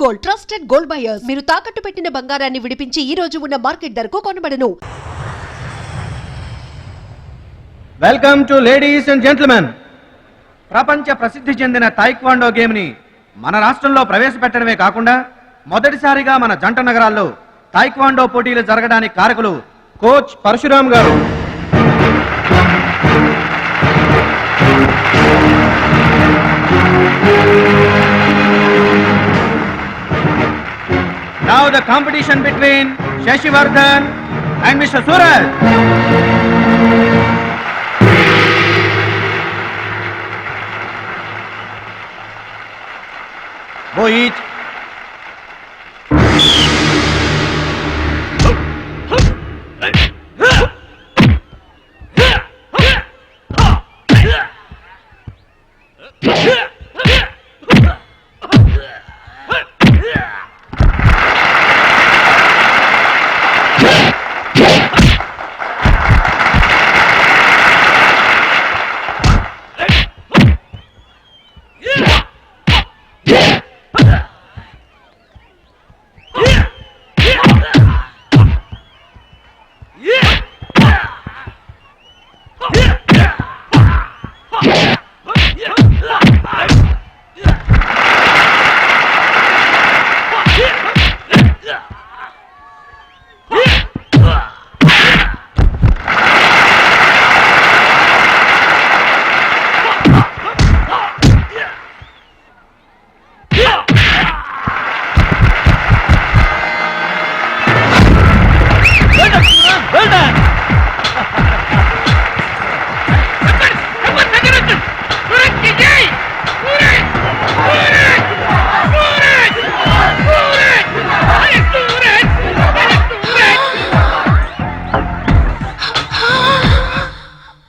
Gold, trusted gold buyers. మీరు తాకట్టు పెట్టిన బంగారాన్ని విడిపించి ఈ రోజు ఉన్న మార్కెట్ ధరకు కొనబడను. Welcome to ladies and gentlemen. ప్రపంచ ప్రసిద్ధి చెందిన తాయిక్వాండో గేమ్ ని మన రాష్ట్రంలో ప్రవేశపెట్టడమే కాకుండా మొదటిసారిగా మన జంట నగరాల్లో తాయిక్వాండో పోటీలు జరగడానికి కారకులు కోచ్ పరశురామ్ గారు. Now the competition between Shashivardhan and Mr. Suraj. Go each.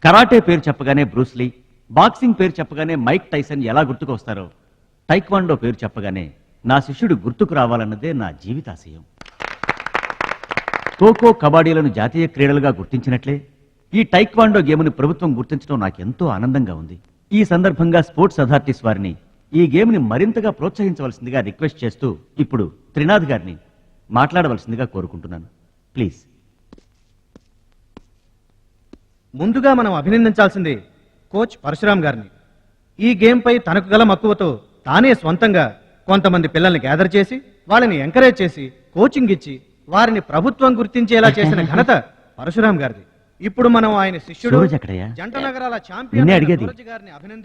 Karate పేరు చెప్పగానే బ్రూస్లీ, బాక్సింగ్ పేరు చెప్పగానే మైక్ టైసన్ ఎలా గుర్తుకొస్తారో, టైక్వాండో పేరు చెప్పగానే నా శిష్యుడు గుర్తుకు రావాలన్నదే నా జీవితాశయం. ఖోఖో, కబడ్డీలను జాతీయ క్రీడలుగా గుర్తించినట్లే ఈ టైక్వాండో గేమ్ని ప్రభుత్వం గుర్తించడం నాకెంతో ఆనందంగా ఉంది. ఈ సందర్భంగా స్పోర్ట్స్ అథారిటీస్ వారిని ఈ గేమ్ని మరింతగా ప్రోత్సహించవలసిందిగా రిక్వెస్ట్ చేస్తూ ఇప్పుడు త్రినాథ్ గారిని మాట్లాడవలసిందిగా కోరుకుంటున్నాను. ప్లీజ్. ముందుగా మనం అభినందించాల్సింది కోచ్ పరశురామ్ గారిని. ఈ గేమ్ పై తనకు గల మక్కువతో తానే స్వంతంగా కొంతమంది పిల్లల్ని గ్యాదర్ చేసి వాళ్ళని ఎంకరేజ్ చేసి కోచింగ్ ఇచ్చి వారిని ప్రభుత్వం గుర్తించేలా చేసిన ఘనత పరశురామ్ గారిది. ఇప్పుడు మనం ఆయన శిష్యుడు జంట నగరాల ఛాంపియన్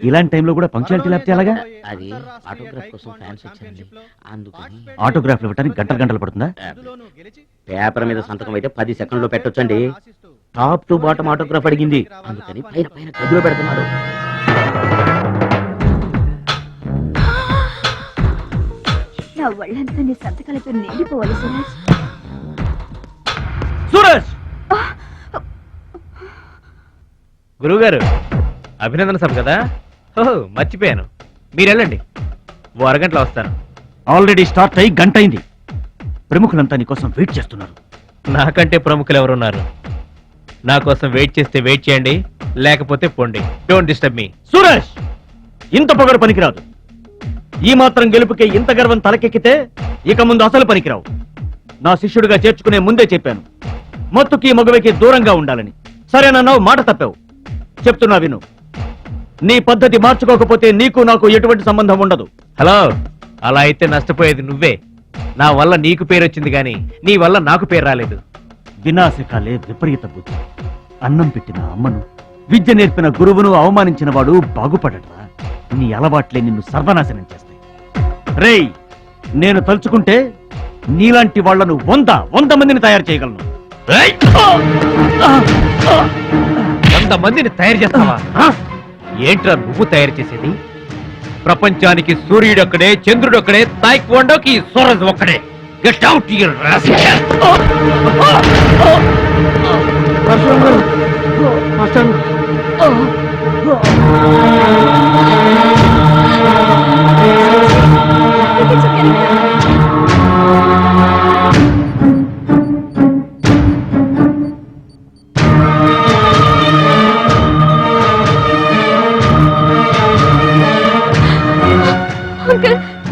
ఇలాంటి టైంలో కూడా పంక్చువాలిటీ లేకపోతే ఎలాగా? అది ఆటోగ్రాఫ్ కోసం ఫ్యాన్స్ వచ్చారండి, అందుకని. ఆటోగ్రాఫ్లు ఇవ్వడానికి గంటలు పడుతుందా? పేపర్ మీద సంతకం అయితే 10 సెకండ్లో పెట్టొచ్చండి. టాప్ టు బాటం ఆటోగ్రాఫ్ అడిగింది, అందుకని పైన పైన గదిలో పెడుతున్నాడు. నా వాళ్ళంతా నీ సంతకాలతో నిండిపోవాలి సురేష్. సూరజ్! గురువుగారు, అభినందన సభ కదా? ఓహో, మర్చిపోయాను. మీరు వెళ్ళండి, ఓ అరగంటలో వస్తాను. ఆల్రెడీ స్టార్ట్ అయ్యి గంట అయింది. ప్రముఖులంతా నీ కోసం వెయిట్ చేస్తున్నారు. నాకంటే ప్రముఖులు ఎవరున్నారు? నా కోసం వెయిట్ చేస్తే వెయిట్ చేయండి, లేకపోతే పోండి. Don't disturb me. సూరజ్, ఇంత పొగరు పనికిరాదు. ఈ మాత్రం గెలుపుకే ఇంత గర్వం తలకెక్కితే ఇక ముందు అసలు పనికిరావు. నా శిష్యుడిగా చేర్చుకునే ముందే చెప్పాను, మత్తుకి మగవికి దూరంగా ఉండాలని. సరేనన్నావు, మాట తప్పావు. చెప్తున్నా విను. నీ పద్ధతి మార్చుకోకపోతే నీకు నాకు ఎటువంటి సంబంధం ఉండదు. హలో, అలా అయితే నష్టపోయేది నువ్వే. నా వల్ల నీకు పేరు వచ్చింది కానీ నీ వల్ల నాకు పేరు రాలేదు. వినాశకాలే విపరీత బుద్ధి. అన్నం పెట్టిన అమ్మను, విద్య నేర్పిన గురువును అవమానించిన వాడు బాగుపడట్రా. నీ అలవాట్లే నిన్ను సర్వనాశనం చేస్తాయి. రేయ్, నేను తలుచుకుంటే నీలాంటి వాళ్లను 100 మందిని తయారు చేయగలను. 100 మందిని తయారు చేస్తావా? ఏంట్రా నువ్వు తయారు చేసేది? ప్రపంచానికి సూర్యుడొక్కడే, చంద్రుడొక్కడే, తాయిక్వాండోకి సూరజ్ ఒక్కడే. Get out your rascal.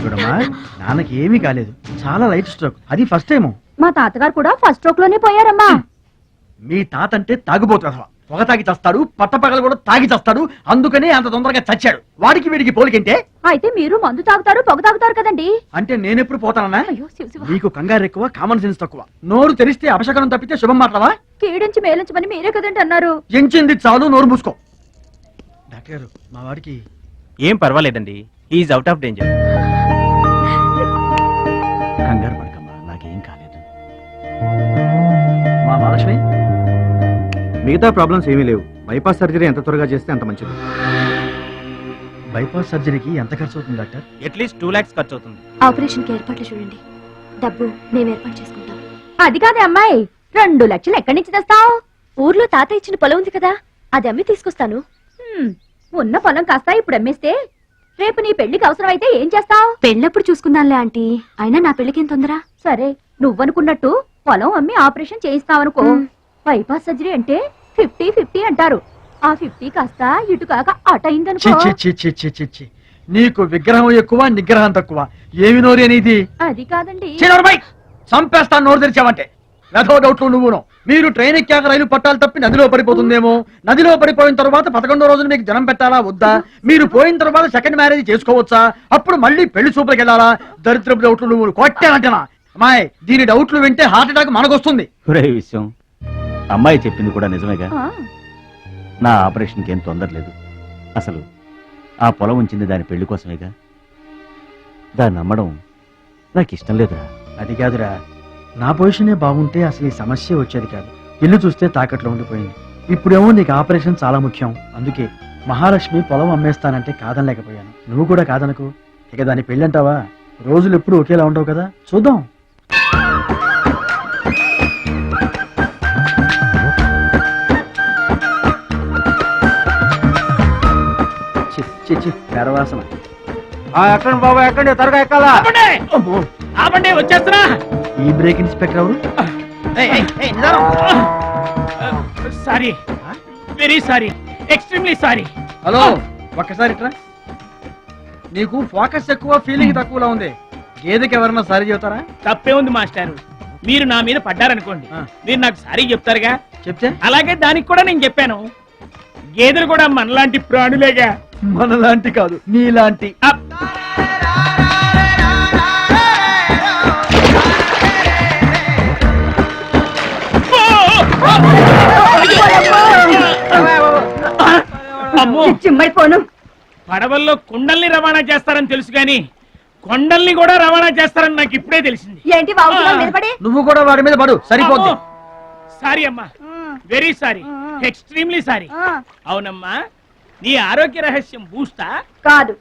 చూడమ్మా, నాన్నకి ఏమీ కాలేదు, చాలా లైట్ స్ట్రోక్, అది ఫస్ట్ టైం. మా తాతగారు కూడా ఫస్ట్ స్ట్రోక్ లోనే పోయారమ్మా. మీ తాత అంటే తాగుబోతున్నా, పొగ తాగి చస్తాడు, పట్టపగలు కూడా తాగి చస్తాడు, అందుకనే అంత తొందరగా చచ్చాడు. వాడికి వీడికి పోలికంటే అయితే మీరు మందు తాగుతారు, పొగ తాగుతారు కదండి. అంటే నేనెప్పుడు పోతానన్నా? అయ్యో శివ శివ. నీకు కంగారు ఎక్కువ, కామన్ సెన్స్ తక్కువ. నోరు తెరిస్తే అపశకనం తప్పితే శుభం మాట్లాడవా? కీడించి మేలించమని మీరే కదండి అన్నారు. ఎంచింది చాలు, నోరు మూసుకో. డాక్టర్ గారు, మా వాడికి ఏం పర్వాలేదండి, ఈజ్ అవుట్ ఆఫ్ డేంజర్. కంగారు పడకమ్మా, నాకేం కాలేదు. మా మహాలక్ష్మి, మిగతా ప్రాబ్లమ్స్ ఏమీ లేవు. బైపాస్ సర్జరీ ఎంత త్వరగా చేస్తే అంత మంచిది. బైపాస్ సర్జరీకి ఎంత ఖర్చు అవుతుంది డాక్టర్? అట్లీస్ట్ 2 lakhs ఖర్చు అవుతుంది. ఆపరేషన్ కి ఏర్పాట్లు చూడండి, డబ్బు మేము ఏర్పాటు చేసుకుంటాం. అది కాదే అమ్మాయి, 2 లక్షలు ఎక్కడి నుంచి తెస్తావు? ఊర్లో తాత ఇచ్చిన పొలం ఉంది కదా, అది అమ్మి తీసుకొస్తాను. ఉన్న పొలం కాస్త ఇప్పుడు అమ్మేస్తే రేపు నీ పెళ్లికి అవసరం అయితే ఏం చేస్తావు? పెళ్ళప్పుడు చూసుకుందాంలే ఆంటీ, అయినా నా పెళ్లికేం తొందర. సరే, నువ్వనుకున్నట్టు పొలం అమ్మి ఆపరేషన్ చేయిస్తావనుకో. బైపాస్ సర్జరీ అంటే 50-50 అంటారు. ఆ 50 కాస్త ఇటు కాక అటు అయిందనుకో. చి. నీకు విగ్రహం ఎక్కువ, నిగ్రహం తక్కువ. ఏమి నోరు అనేది? అది కాదండి. చంపేస్తాను నోరు తెరిచావంటే. వెధవ డౌట్లు నువ్వును. మీరు ట్రైన్ ఎక్కాక రైలు పట్టాలు తప్పి నదిలో పడిపోతుందేమో, నదిలో పడిపోయిన తర్వాత 11వ రోజున మీకు జనం పెట్టాలా వద్దా, మీరు పోయిన తర్వాత సెకండ్ మ్యారేజ్ చేసుకోవచ్చా, అప్పుడు మళ్ళీ పెళ్లి చూపులకు వెళ్ళాలా, దరిద్రపు డౌట్లు నువ్వు కొట్టానంటేనా. అమ్మాయి, దీని డౌట్లు వింటే హార్ట్ అటాక్ మనకొస్తుంది. ఒరే విషయం, అమ్మాయి చెప్పింది కూడా నిజమేగా. ఆ, నా ఆపరేషన్కి ఏం తొందర లేదు. అసలు ఆ పొలం ఉంచింది దాని పెళ్లి కోసమేగా. దాన్ని నమ్మడం నాకు ఇష్టం లేదురా. అది కాదురా, నా పొజిషనే బాగుంటే అసలు ఈ సమస్య వచ్చేది కాదు. ఇల్లు చూస్తే తాకట్లో ఉండిపోయింది. ఇప్పుడేమో నీకు ఆపరేషన్ చాలా ముఖ్యం. అందుకే మహాలక్ష్మి పొలం అమ్మేస్తానంటే కాదనలేకపోయాను. నువ్వు కూడా కాదనకు. ఇక దాని పెళ్ళంటావా? రోజులు ఎప్పుడు ఒకేలా ఉండవు కదా, చూద్దాం. గర్వాసన. ఎక్కండి బాబు, ఎక్కండి, త్వరగా ఎక్కాలా. ఆపండి, వచ్చేస్తున్నా. ఈ బ్రేక్ ఇన్స్పెక్టర్ ఎవరు? Sorry, very sorry, extremely sorry. Hello, ఒక్కసారి ఇట్రా. నీకు ఫోకస్ ఎక్కువ, ఫీలింగ్ తక్కువలా ఉంది. గేదెకి ఎవరన్నా సారీ చెబుతారా? తప్పే ఉంది మాస్టారు, మీరు నా మీద పడ్డారనుకోండి, మీరు నాకు సారీ చెప్తారుగా. చెప్తే అలాగే దానికి కూడా నేను చెప్పాను. గేదెలు కూడా మనలాంటి ప్రాణులేగా. మనలాంటి కాదు, నీలాంటి. అప్. అమ్మో, చిమ్మైపోను. పడవల్లో కుండల్ని రవాణా చేస్తారని తెలుసు గాని కొండల్ని కూడా రవాణా చేస్తారని నాకు ఇప్పుడే తెలిసింది. ఏంటి బాబు నిలబడి? నువ్వు కూడా వాడి మీద పడు, సరిపోద్ది. సారీ అమ్మా, వెరీ సారీ, ఎక్స్ట్రీమ్లీ సారీ. అవునమ్మా, నీ ఆరోగ్య రహస్యం బూస్తా కాదు,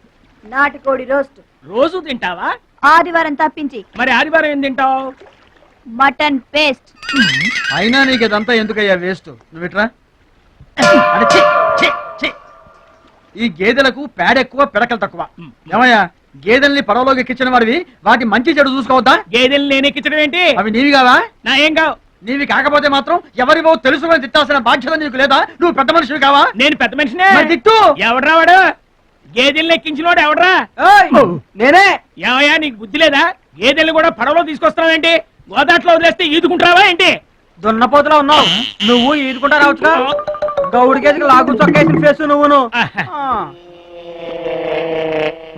నాటుకోడి రోస్ట్. రోజు తింటావా? ఆదివారం తప్పించి. మరి ఆదివారం ఏం తింటావు? Mutton paste. అయినా నీకు ఇదంతా ఎందుకయ్యా వేస్ట్. నువ్వు ఇట్రా. ఈ గేదెలకు పేడ ఎక్కువ, పిడకలు తక్కువ. ఏమయ్యా, గేదెల్ని పడవలోకి ఎక్కించిన వాడివి, వాటి మంచి చెడు చూసుకోవద్దా? గేదెలు నేను ఎక్కించడం ఏంటి? అవి నీవి కావా? నా ఏం కావు. నీవి కాకపోతే మాత్రం ఎవరివో తెలుసుకొని తిట్టాల్సిన బాధ్యత నీకు లేదా? నువ్వు పెద్ద మనిషివి కావా? నేను పెద్ద మనిషినే. మరి తిట్టు. ఎవడ్రా వాడు? గేదెల్ని ఎక్కించినోడు ఎవడ్రా? నేనే. ఏమయ్యా, నీకు బుద్ధి లేదా? గేదెల్ని కూడా పడవలో తీసుకొస్తున్నావేంటి? గోదాట్లో వదిలేస్తే ఈదుకుంటావా ఏంటి? దున్నపోతులా ఉన్నావు నువ్వు. ఈదుకుంటా రావచ్చుగా. గౌడి గేదెకి లాగు చొక్కేసిన ఫేస్ నువ్వును.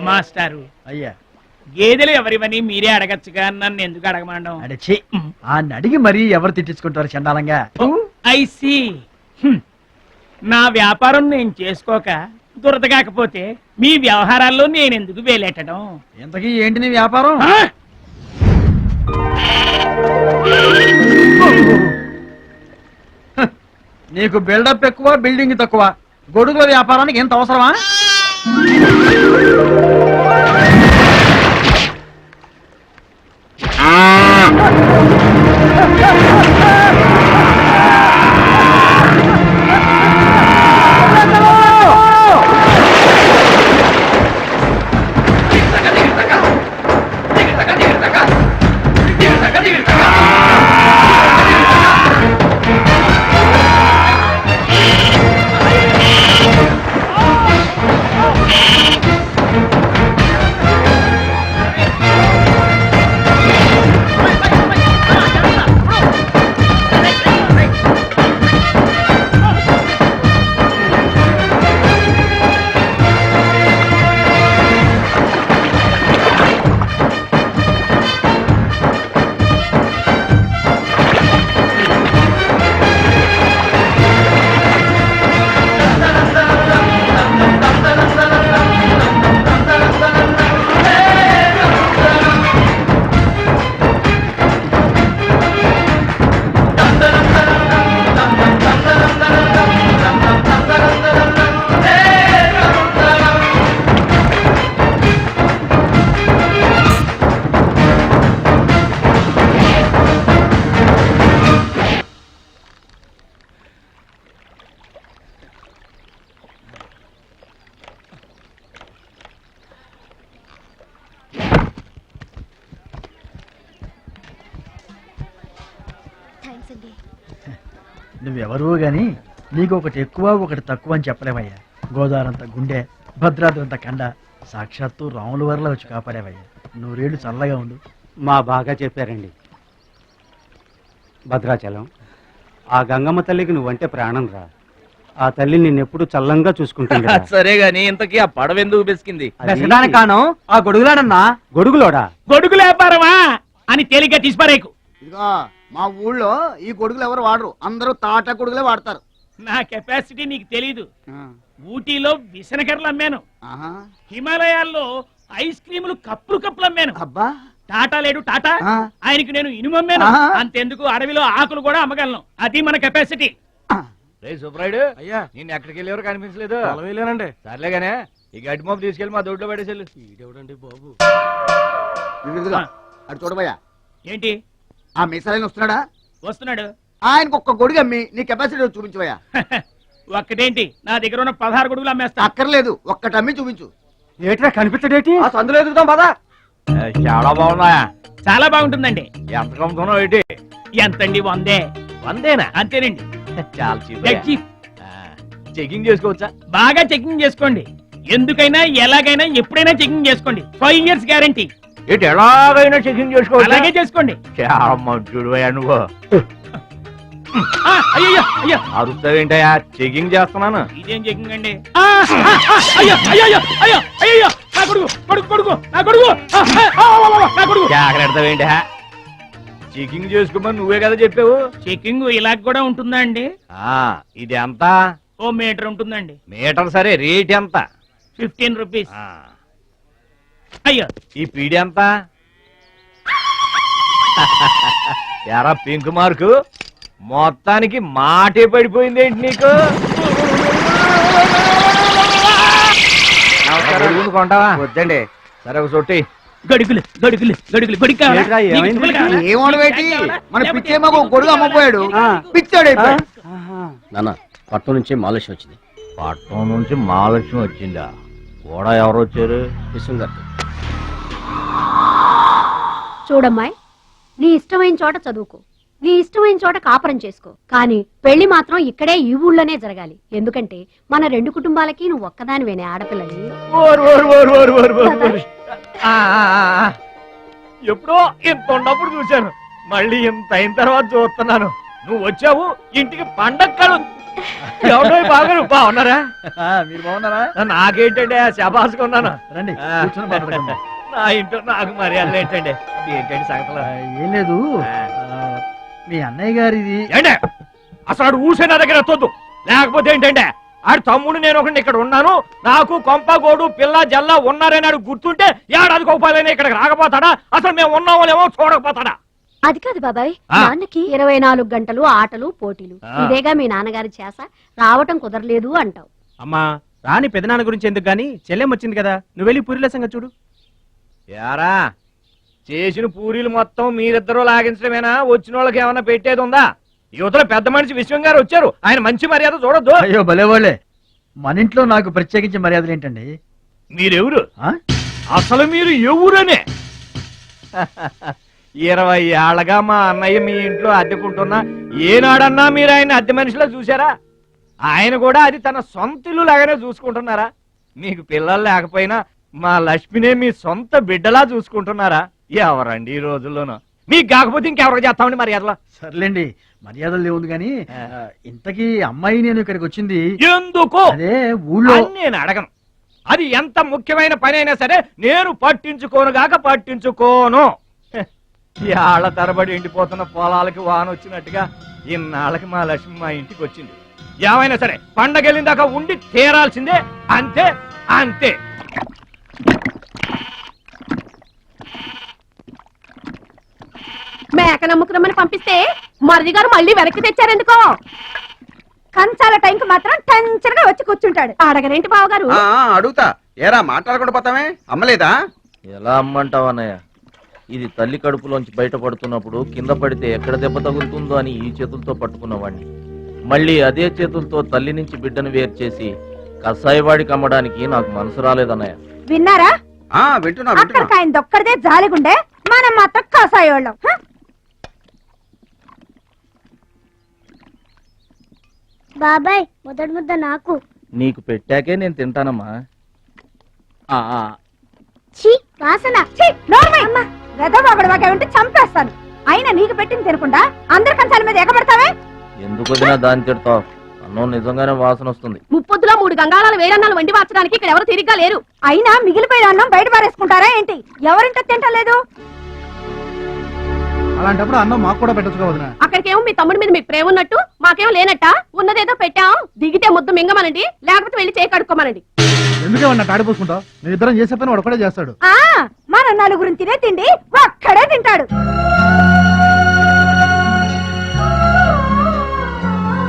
మాస్టారు, అయ్యా, గేదెలు ఎవరివని మీరే అడగచ్చుగా, నన్ను ఎందుకు అడగమండం? అడచి ఆ నడిగి మరీ ఎవరు తిట్టించుకుంటారు చండాలంగా. I see. నా వ్యాపారం నేను చేసుకోక దురద కాకపోతే మీ వ్యవహారాల్లో నేను ఎందుకు వేలెట్టడం? ఇంతకీ ఏంటి నీ వ్యాపారం? ఆ? నీకు బిల్డప్ ఎక్కువ, బిల్డింగ్ తక్కువ. గొడుగుల వ్యాపారానికి ఎంత అవసరమా? థ్యాంక్స్ అండి. నువ్వెవరూ గాని నీకు ఒకటి ఎక్కువ ఒకటి తక్కువ అని చెప్పలేవయ్యా. గోదావరంత గుండె, భద్రాద్రంత కండ, సాక్షాత్తు రాముల వరలో వచ్చి కాపాడేవయ్యా. నూరేళ్లు చల్లగా ఉండు. మా బాగా చెప్పారండి. భద్రాచలం, ఆ గంగమ్మ తల్లికి నువ్వంటే ప్రాణం రా. ఆ తల్లి నిన్నెప్పుడు చల్లంగా చూసుకుంటుంది. సరే గాని ఇంతకీ ఆ పడవ ఎందుకు బెసికింది? కాను ఆ గొడుగులాడన్నా. గొడుగులోడా? గొడుగులు వ్యాపారమా అని తేలిగ్గా తీసిపారేకు. ఇదిగో మా ఊళ్ళో ఈ గొడుగులు ఎవరు వాడరు, అందరూ తాటా గొడుగులే వాడతారు. నా కెపాసిటీ నీకు తెలీదు. ఊటీలో విసనకర్రలు అమ్మాను, ఆహా. హిమాలయాల్లో ఐస్ క్రీములు కప్పులు అమ్మాను. అబ్బా, టాటా లేడు టాటా, ఆ. ఆయనకి నేను ఇనుము అమ్మాను. ఆహా. అంతెందుకు అడవిలో ఆకులు కూడా అమ్మగలను. అది మన కెపాసిటీ. రే సుబ్రాయుడు, అయ్యా నేను ఎక్కడికి వెళ్ళేవారు కనిపించలేదు. వెళ్ళానండి. సర్లేగానే ఈ గడ్డి మోపు తీసుకెళ్ళి మా దొడ్లో పడేసేళ్ళు. ఇదేవిడండి బాబు. ఇదిగో, అటు చూడబోయా. ఏంటి? ఆ మిసాయిల్ వస్తున్నాడా? వస్తున్నాడు. ఆయనకు ఒక్క గొడుగు అమ్మి నీ కెపాసిటీ చూపించబోయా. ఒక్కటేంటి, నా దగ్గర ఉన్న 16 గొడుగులు అమ్మేస్తా. అక్కర్లేదు, ఒక్కటి అమ్మి చూపించు. ఏట్రా కనిపించడేటి? ఆ సందులో ఎదుగుతాం పదా. చాలా బాగున్నాయా? చాలా బాగుంటుందండి. ఎంత కమ్ముతున్నావు ఏంటి? ఎంతండి? 100. 100 అంతేనండి. చాలా Dead cheap. చెకింగ్ చేసుకోవచ్చా? బాగా చెకింగ్ చేసుకోండి. ఎందుకైనా ఎలాగైనా ఎప్పుడైనా చెకింగ్ చేసుకోండి. 5 years గ్యారంటీ. ఏంటి ఎలాగైనా చెకింగ్ చేసుకోవచ్చు? అలాగే చేసుకోండి. చాలా మంచుడు అయ్యా నువ్వు. అయ్యో అయ్యో, అరుస్తావేంటయ్యా? చెకింగ్ చేస్తున్నాను. ఇదేం చెకింగ్ అండి? అయ్యో అయ్యో అయ్యో అయ్యో, నా కొడుకు కొడుకు కొడుకు నా కొడుకు, నా కొడుకు. జాగ్రత్తవేంటి? చెకింగ్ చేసుకోమని నువ్వే కదా చెప్పావు. చెకింగ్ ఇలా కూడా ఉంటుందా అండి? ఇది ఎంత? ఓ మీటర్ ఉంటుందండి. మీటర్ సరే, రేట్ ఎంత? 15 రూపీస్. అయ్యో, ఈ పీడి ఎంత? ఎరా పింక్ మార్కు, మొత్తానికి మాటే పడిపోయింది ఏంటి నీకు? కొంటావా? వద్దండి. సరే ఒక చోటి. గడుగులు గడుగులు గడుగులు గొడుగు కావాలా? ఏంట్రా, ఏమైంది? నీకు పువ్వులు కావాలా? ఏమోడవేటి, మన పిచ్చే మాకు ఒక గొడుగు అమ్మపోయాడు, పిచ్చాడు అయిపోయాడు. నాన్న, పట్నం నుంచి మాలేశ్వరం వచ్చింది. పట్నం నుంచి మహాలక్ష్మి వచ్చిందా? కూడా ఎవరు వచ్చారు? విశ్వం గారు. చూడమ్మాయి, నీ ఇష్టమైన చోట చదువుకో, నీ ఇష్టమైన చోట కాపురం చేసుకో, కానీ పెళ్లి మాత్రం ఇక్కడే ఈ ఊళ్ళోనే జరగాలి. ఎందుకంటే మన 2 కుటుంబాలకి నువ్వు ఒక్కదానివేనే ఆడపిల్లని. ఎప్పుడో ఇంత ఉన్నప్పుడు చూశాను, మళ్ళీ ఇంత అయిన తర్వాత చూస్తున్నాను. నువ్వు వచ్చావు ఇంటికి పండగ కలు. ఎవరో బాగారు బాగున్నారా? మీరు బాగున్నారా? నాకేంటండి శబాసుకున్నాను. రండి కూర్చొని మాట్లాడుకుందాం. నా ఇంట్లో నాకు మర్యాదలు ఏంటండి? ఏంటండి సంగతులు? ఏం లేదు, మీ అన్నయ్య గారిది. ఏంటే అసలు ఆడు ఊసే నా దగ్గర ఎత్తొద్దు. లేకపోతే ఏంటంటే ఆడు తమ్ముడు నేను ఒకటి ఇక్కడ ఉన్నాను, నాకు కొంపగోడు పిల్ల జల్ల ఉన్నారని ఆడు గుర్తుంటే ఏడాది కోపాలైనా ఇక్కడికి రాకపోతాడా? అసలు మేము ఉన్నామోలేమో చూడకపోతాడా? అది కాదు బాబాయ్, ఆ. నాన్నకి 24 గంటలు ఆటలు పోటీలు, ఇదేగా మీ నాన్నగారి చేస. రావటం కుదరలేదు అంటావు. అమ్మా రాని పెదనాన్న గురించి ఎందుకు గాని, చెల్లెం వచ్చింది కదా, నువ్వు వెళ్ళి పూరిల సంగతి చూడు. యారా చేసిన పూరీలు మొత్తం మీరిద్దరూ లాగించడమేనా? వచ్చిన వాళ్ళకి ఏమన్నా పెట్టేది ఉందా? యువతలో పెద్ద మనిషి విశ్వం గారు వచ్చారు, ఆయన మంచి మర్యాద చూడొద్దు. అయ్యో భలే వాళ్ళే, మన ఇంట్లో నాకు ప్రత్యేకించి మర్యాదలు ఏంటండి? మీరెవరు? ఆ? అసలు మీరు ఎవరనే? 20 ఏళ్లగా మా అన్నయ్య మీ ఇంట్లో అద్దెకుంటున్నా ఏనాడన్నా మీరు ఆయన అద్దె మనిషిలో చూసారా? ఆయన కూడా అది తన సొంత ఇల్లు లాగానే చూసుకుంటున్నారా? మీకు పిల్లలు లేకపోయినా మా లక్ష్మినే మీ సొంత బిడ్డలా చూసుకుంటున్నారా? ఎవరండి ఈ రోజుల్లోనూ? మీకు కాకపోతే ఇంకెవరికి చేస్తామండి మర్యాదలో? సర్లేండి, మర్యాదలు లేవుంది కానీ ఇంతకీ అమ్మాయి నేను ఇక్కడికి వచ్చింది ఎందుకు? అదే ఊళ్ళో. అని నేను అడగను. అది ఎంత ముఖ్యమైన పని అయినా సరే నేను పట్టించుకోనుగాక పట్టించుకోను. ఏళ్ల తరబడి ఎండిపోతున్న పొలాలకి వాన వచ్చినట్టుగా ఇన్నాళ్ళకి మా లక్ష్మి మా ఇంటికి వచ్చింది. ఏమైనా సరే పండగెళ్ళిన దాకా ఉండి తీరాల్సిందే, అంతే అంతే. మేక నమ్ముకురమ్మని పంపిస్తే మరిది గారు మళ్ళీ వెనక్కి తెచ్చారెందుకో. కంచాల టైంకి మాత్రం టెన్షన్గా వచ్చి కూర్చుంటాడు. అడగరేంటి బావగారు? అడుగుతా, ఏరా మాట్లాడకుండా పోతామే, అమ్మలేదా? ఎలా అమ్మంటావు అన్నయ్య? ఇది తల్లి కడుపులోంచి బయటపడుతున్నప్పుడు కింద పడితే ఎక్కడ దెబ్బ తగులుతుందో అని ఈ చేతులతో పట్టుకున్నవాడిని, మళ్ళీ అదే చేతులతో తల్లి నుంచి బిడ్డను వేరు చేసి కసాయివాడికి అమ్మడానికి నాకు మనసు రాలేదన్నయ్య. విన్నారా? వింటున్నా. అక్కడికి ఆయన దొక్కడిదే జాలిగుండే, మనం మాత్రం కాసాయోళ్ళం. బాబాయ్ మొదటి ముద్ద నాకు. నీకు పెట్టాకే నేను తింటానమ్మా. ఛీ వాసన. వెదవాగడవాకేమంటే చంపేస్తాను. అయినా నీకు పెట్టింది తినకుండా అందరి కంచాల మీద ఎగబడతావే. ఎందుకు వదినా దాన్ని తిడతావు? అన్నం నిజంగానే వాసన వస్తుంది. ముప్పొద్దులో 3 గంగాళాలు వేరన్నాలు వండి మార్చడానికి ఇక్కడ ఎవరు తిరిగ్గా లేరు. అయినా మిగిలిపోయిన అన్నం బయట పారేసుకుంటారా ఏంటి? ఎవరింట తింటలేదు? అలాంటప్పుడు అన్నం మాకు కూడా పెట్టచ్చు వదినా. అక్కడికేమో మీ తమ్ముడి మీద మీకు ప్రేమ ఉన్నట్టు మాకేమో లేనట్ట. ఉన్నదేదో పెట్టాం, దిగితే ముద్దు మింగమనండి, లేకపోతే వెళ్ళి చేయి కడుక్కోమనండి. ఎందుకే వాడిని తాడిపోసుకుంటావు? నేను ఇద్దరం చేసే పని వాడు ఒకటే చేస్తాడు. మన నలుగురిని తినే తిండి ఒక్కడే తింటాడు.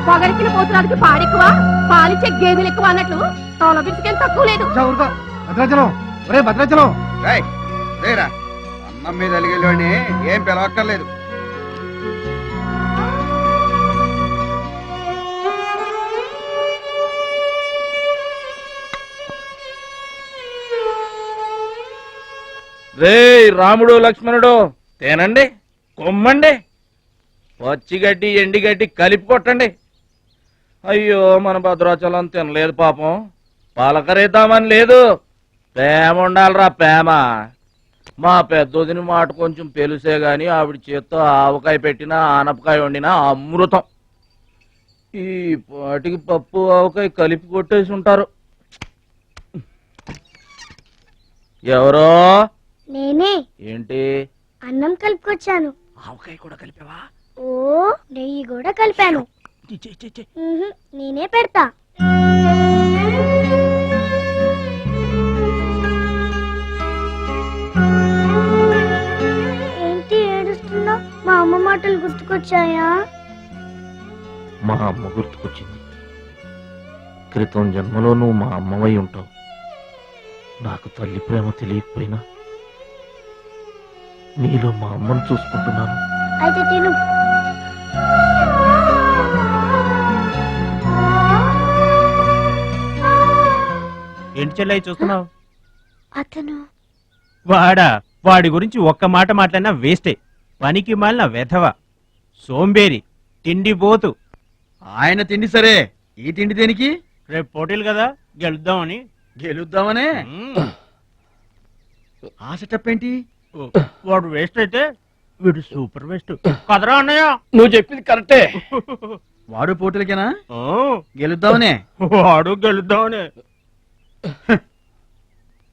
పొగరికిన పోతురాలకి పాడెక్కువ, పాలిచ్చే గేదెలు ఎక్కువ అన్నట్లు తోల బిడ్డకేం తక్కువ లేదు. భద్రాచలం, ఒరే భద్రాచలం. అన్నం మీద అలిగేలోని ఏం పిలవక్కర్లేదు. రే రాముడు లక్ష్మణుడు తేనండి, కొమ్మండి, పచ్చిగడ్డి ఎండిగడ్డి కలిపి కొట్టండి. అయ్యో మన భద్రాచలం తినలేదు పాపం. పలకరేద్దామని లేదు, ప్రేమ ఉండాలిరా ప్రేమ. మా పెద్దోదిని మాట కొంచెం పెలుసే గాని ఆవిడ చేత్తో ఆవకాయ పెట్టినా ఆనపకాయ వండినా అమృతం. ఈ పాటికి పప్పు ఆవకాయ కలిపి కొట్టేసి ఉంటారు. ఎవరో నేనే. ఏంటి అన్నం కలుపుకొచ్చాను. ఆవకాయ కూడా కలిపావా? ఓ నెయ్యి కూడా కలిపాను. నేనే పెడతా. ఏంటి ఏడుస్తున్నావు? మా అమ్మ మాటలు గుర్తుకొచ్చాయా? మా అమ్మ గుర్తుకొచ్చింది. క్రితం జన్మలో నువ్వు మా అమ్మవై ఉంటావు. నాకు తల్లి ప్రేమ తెలియకపోయినా నీలో మా అమ్మను చూసుకుంటున్నాను. అయితే తిను. ఏంటి చెల్లయ్య చూస్తున్నావు? అతను వాడి గురించి ఒక్క మాట మాట్లాడినా వేస్టే. పనికి మాలిన వెధవ, సోంబేరి, తిండి పోతు. ఆయన తిండి సరే, ఈ తిండి దేనికి? రేపు పోటీలు కదా, గెలుద్దామని. గెలుద్దామనే? ఆ సెటప్ ఏంటి? వాడు వేస్ట్ అయితే వీడు సూపర్ వేస్ట్ కదరా అన్నయ్య. నువ్వు చెప్పింది కరెక్టే. వాడు పోటీలకేనా? గెలుద్దామనే? వాడు గెలుద్దామనే.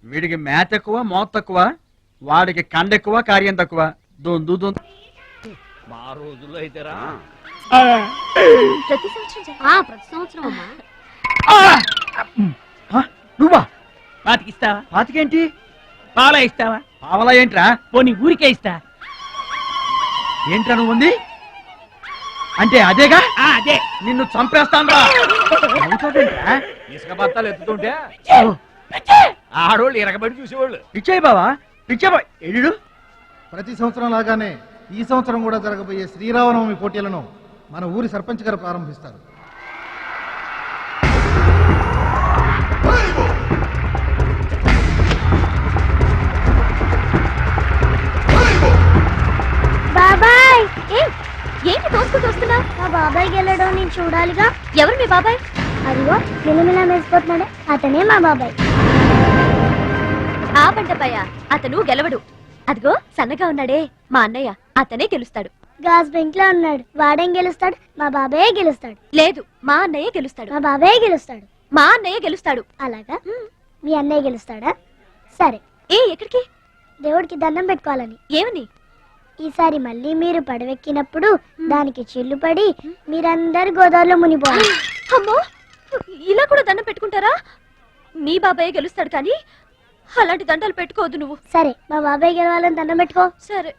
వీడికి మ్యాథ్ ఎక్కువ, మోత్ తక్కువ. వాడికి కండ ఎక్కువ, కార్యం తక్కువ. దొందు మా రోజుల్లో అయితేరా ప్రతి సంవత్సరం అమ్మా. నువ్వా? పాతికిస్తావా? పాతికేంటి? పాల ఇస్తావా? పావలా ఏంట్రా? పోనీ ఊరికే ఇస్తా. ఏంట్రా నువ్వు ఉంది అంటే? అదేగా, అదే. నిన్ను చంపేస్తాను రా. ఇసుక బత్తాలు ఎత్తుతుంటే ఆడోళ్ళు ఇరగబడి చూసేవాళ్ళు. పిచ్చాయి బావా, పిచ్చాయి ఎడు. ప్రతి సంవత్సరం లాగానే ఈ సంవత్సరం కూడా జరగబోయే శ్రీరామనవమి పోటీలను మన ఊరి సర్పంచ్ గారు ప్రారంభిస్తారు. బాబాయ్ ఏంటి తోసుకుంటూ వస్తున్నావు? మా బాబాయ్ గెలడం నేను చూడాలిగా. ఎవరు మీ బాబాయ్? అదిగో మిలమిలా మెరిసిపోతున్నాడే, అతనే మా బాబాయ్. ఆ పంటపయ్య అతను గెలవడు. అదిగో సన్నగా ఉన్నాడే మా అన్నయ్య, అతనే గెలుస్తాడు. గాజ్ బెంక్ లో ఉన్నాడు, వాడేం గెలుస్తాడు? మా బాబాయే గెలుస్తాడు. లేదు, మా అన్నయ్య గెలుస్తాడు. మా బాబాయే గెలుస్తాడు. మా అన్నయ్య గెలుస్తాడు. అలాగా? మీ అన్నయ్య గెలుస్తాడా? సరే. ఎక్కడికి? దేవుడికి దండం పెట్టుకోవాలని. ఏమని? ఈసారి మళ్ళీ మీరు పడవెక్కినప్పుడు దానికి చిల్లు పడి మీరందరు గోదావరిలో మునిపోవాలి. అమ్మో, ఇలా కూడా దండం పెట్టుకుంటారా? మీ బాబాయ్ గెలుస్తాడు కానీ అలాంటి దండాలు పెట్టుకోవద్దు నువ్వు. సరే, మా బాబాయ్ గెలవాలని దండం పెట్టుకో. సరే.